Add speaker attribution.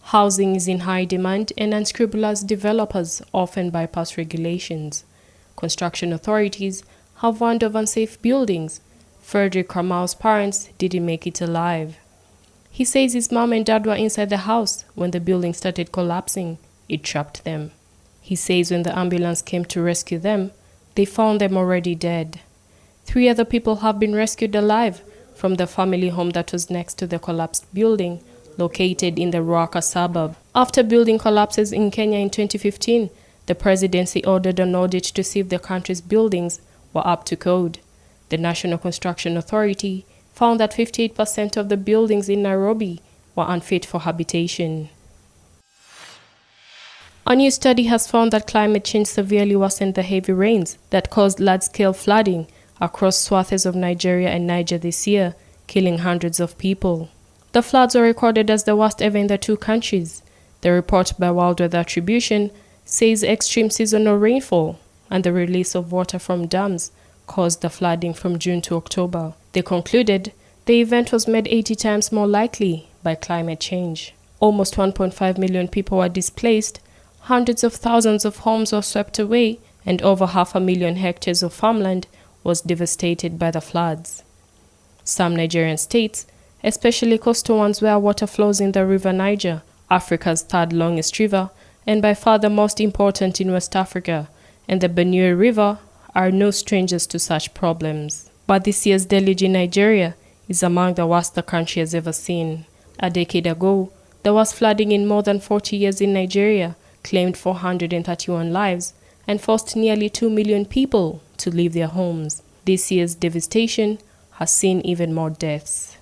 Speaker 1: Housing is in high demand and unscrupulous developers often bypass regulations. Construction authorities have warned of unsafe buildings. Frederick Kramal's parents didn't make it alive. He says his mom and dad were inside the house when the building started collapsing. It trapped them. He says when the ambulance came to rescue them, they found them already dead. 3 other people have been rescued alive from the family home that was next to the collapsed building, located in the Ruaka suburb. After building collapses in Kenya in 2015, the presidency ordered an audit to see if the country's buildings were up to code. The National Construction Authority found that 58% of the buildings in Nairobi were unfit for habitation. A new study has found that climate change severely worsened the heavy rains that caused large-scale flooding across swathes of Nigeria and Niger this year, killing hundreds of people. The floods were recorded as the worst ever in the two countries. The report by World Weather Attribution says extreme seasonal rainfall and the release of water from dams caused the flooding from June to October. They concluded the event was made 80 times more likely by climate change. Almost 1.5 million people were displaced, hundreds of thousands of homes were swept away, and over 500,000 hectares of farmland was devastated by the floods. Some Nigerian states, especially coastal ones where water flows in the river Niger, Africa's third longest river, and by far the most important in West Africa, and the Benue River, are no strangers to such problems. But this year's deluge in Nigeria is among the worst the country has ever seen. A decade ago, the worst flooding in more than 40 years in Nigeria claimed 431 lives and forced nearly 2 million people to leave their homes. This year's devastation has seen even more deaths.